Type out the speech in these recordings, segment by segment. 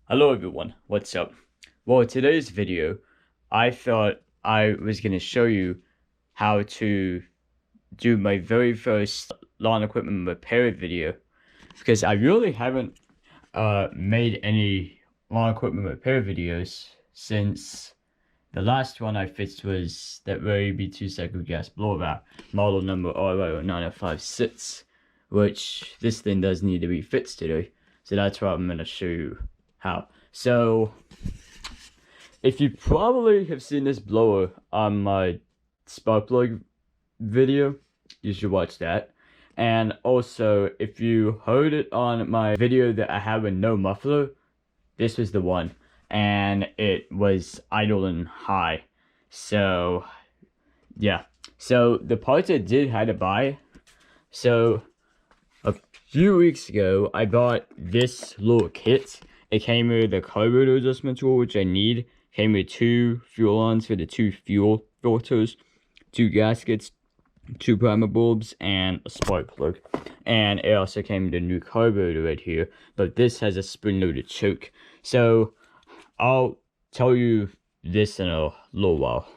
Hello everyone, what's up? Well, today's video, I thought I was going to show you how to do my very first lawn equipment repair video, because I really haven't made any lawn equipment repair videos since the last one I fixed was that Ryobi Ry09056 gas blower model number Ryobi Ry09056, which this thing does need to be fixed today, so that's what I'm going to show you how. So, if you probably have seen this blower on my spark plug video, you should watch that. And also, if you heard it on my video that I have a no muffler, this was the one. And it was idling high. So, yeah. So, the parts I did had to buy. So, a few weeks ago, I bought this little kit. It came with the carburetor adjustment tool, which I need. Came with 2 fuel lines for the 2 fuel filters, 2 gaskets, 2 primer bulbs, and a spark plug. And it also came with a new carburetor right here, but this has a spring-loaded choke. So I'll tell you this in a little while,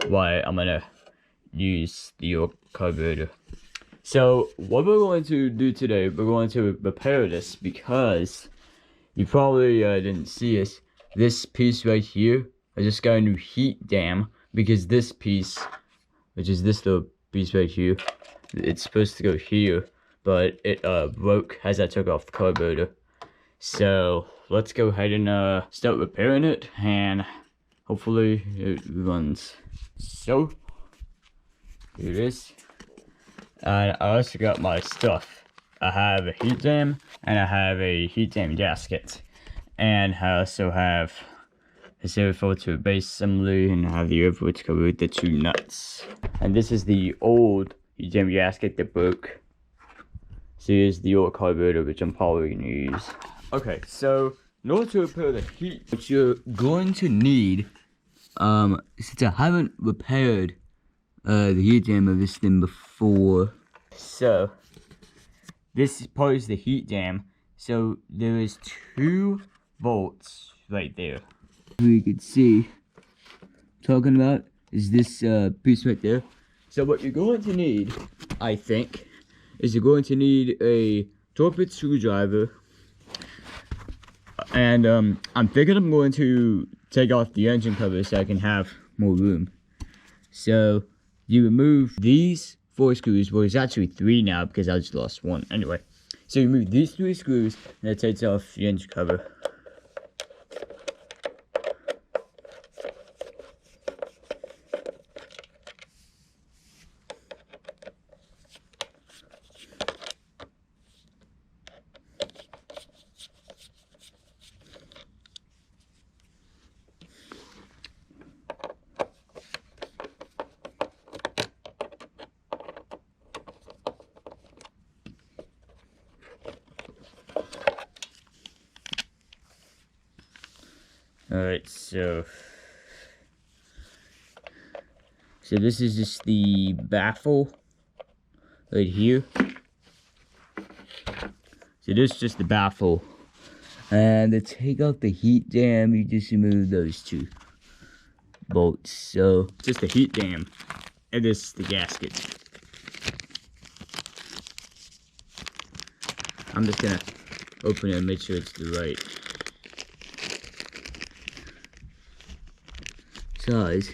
why I'm gonna use the carburetor. So what we're going to do today, we're going to repair this because you probably didn't see this. This piece right here, I just got a new heat dam because this piece, which is this little piece right here, it's supposed to go here, but it broke as I took off the carburetor. So let's go ahead and start repairing it, and hopefully it runs. So here it is. And I also got my stuff. I have a heat dam, and I have a heat dam gasket. And I also have a 042 base assembly, and I have the overwoods cover with the 2 nuts. And this is the old heat dam gasket that broke. So here's the old carburetor, which I'm probably going to use. Okay, so in order to repair the heat, what you're going to need, since I haven't repaired the heat dam of this thing before. So this part is the heat dam. So there is 2 volts right there. You can see, talking about is this piece right there. So what you're going to need, I think, is you're going to need a 12-bit screwdriver. And I'm thinking I'm going to take off the engine cover so I can have more room. So you remove these 4 screws. Well, it's actually 3 now because I just lost 1. Anyway, so you remove these 3 screws, and it takes off the engine cover. Alright, so this is just the baffle right here. So this is just the baffle. And to take out the heat dam, you just remove those 2 bolts. So just the heat dam, and this is the gasket. I'm just gonna open it and make sure it's the right size.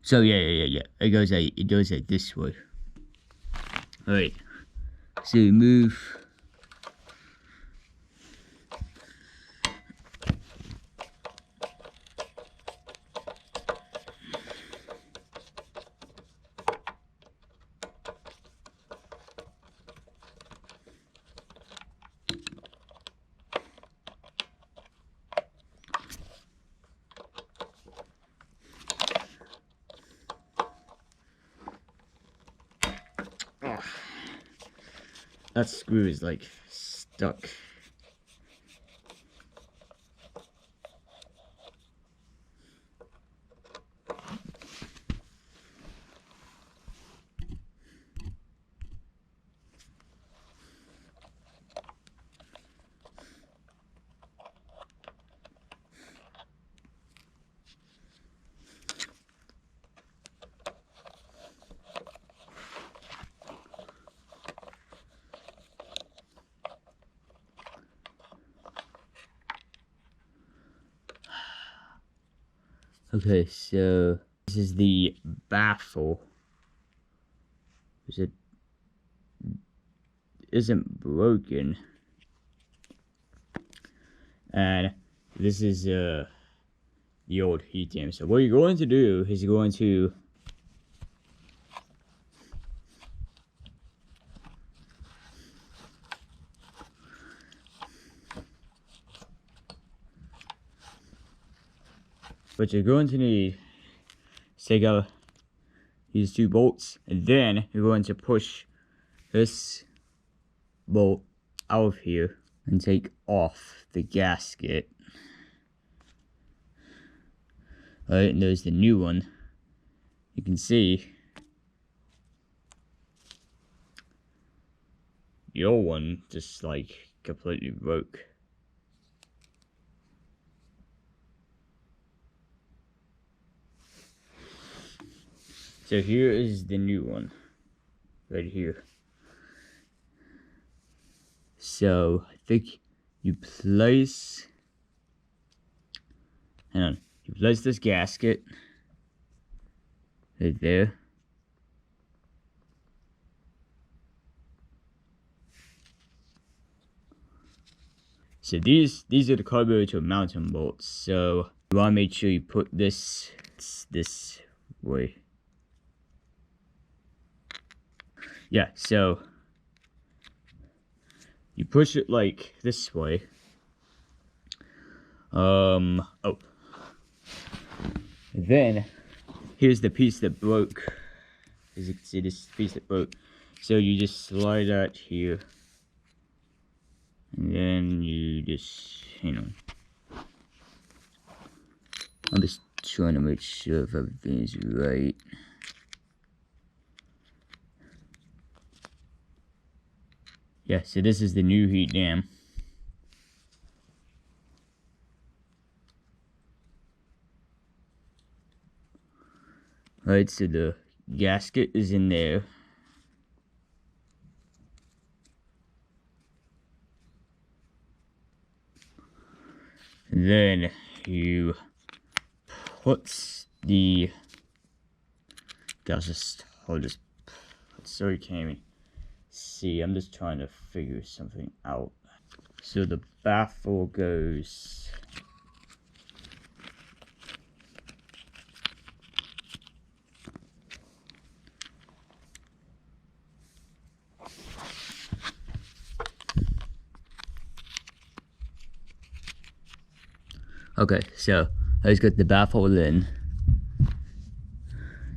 So yeah. It goes like this way. Alright. So you move. That screw is like stuck. Okay, so this is the baffle. It isn't broken. And this is the old heat dam. So what you're going to do is you're going to need is take out these 2 bolts, and then you're going to push this bolt out of here and take off the gasket. Alright, and there's the new one. You can see the old one just like completely broke. So here is the new one, right here. So I think you place, hang on, you place this gasket right there. So these are the carburetor mounting bolts. So you want to make sure you put this way. Yeah, so you push it like this way. Then here's the piece that broke. As you can see, this piece that broke. So you just slide that here, and then you just, I'm just trying to make sure if everything is right. Yeah, so this is the new heat dam. Alright, so the gasket is in there. And then you put the, I'll just, so you can't even see, I'm just trying to figure something out. So the baffle goes okay, so I just got the baffle in.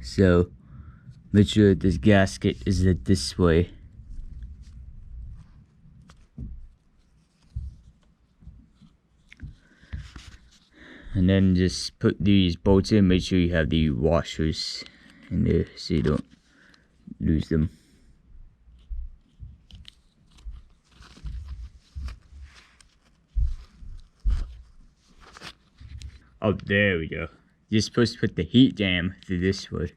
So make sure this gasket is this way. And then just put these bolts in. Make sure you have the washers in there so you don't lose them. Oh, there we go. You're supposed to put the heat dam through this way.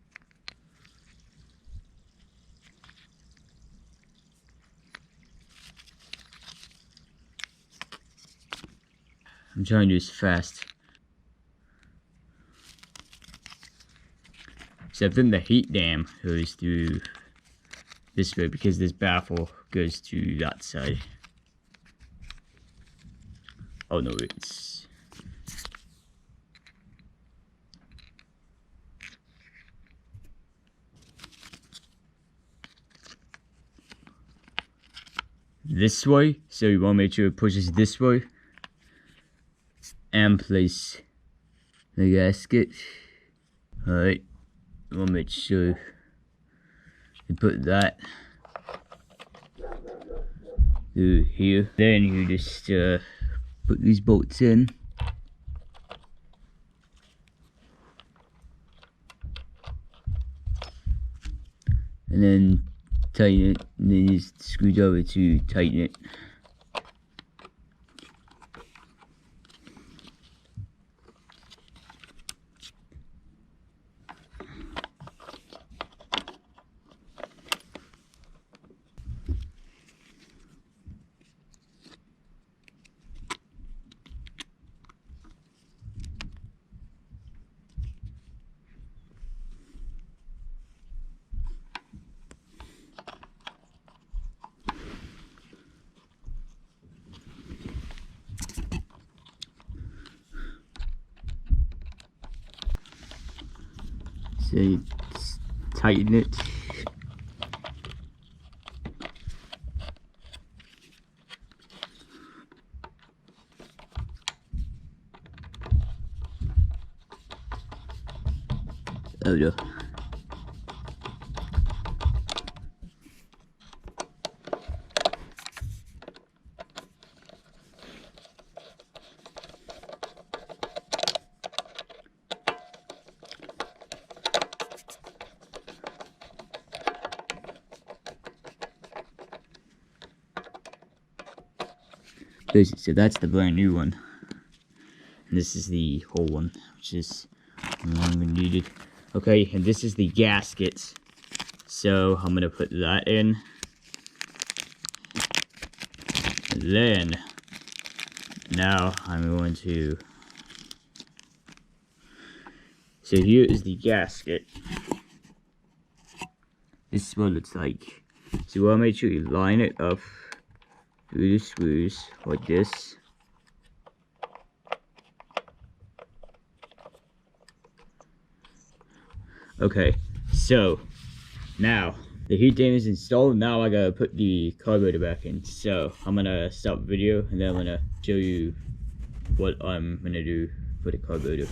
I'm trying to do this fast. Except then the heat dam goes through this way because this baffle goes to that side. Oh no, it's... this way, so you want to make sure it pushes this way. And place the gasket. Alright, we'll make sure you put that through here. Then you just put these bolts in. And then tighten it, and then use the screwdriver to tighten it. So just tighten it. Oh no. So that's the brand new one. And this is the whole one, which is no longer needed. Okay, and this is the gasket. So I'm gonna put that in. And then now I'm going to. So here is the gasket. This is what it looks like. So you want to make sure you line it up through the screws like this. Okay, so now the heat damper is installed. Now I gotta put the carburetor back in. So I'm gonna stop the video and then I'm gonna show you what I'm gonna do for the carburetor.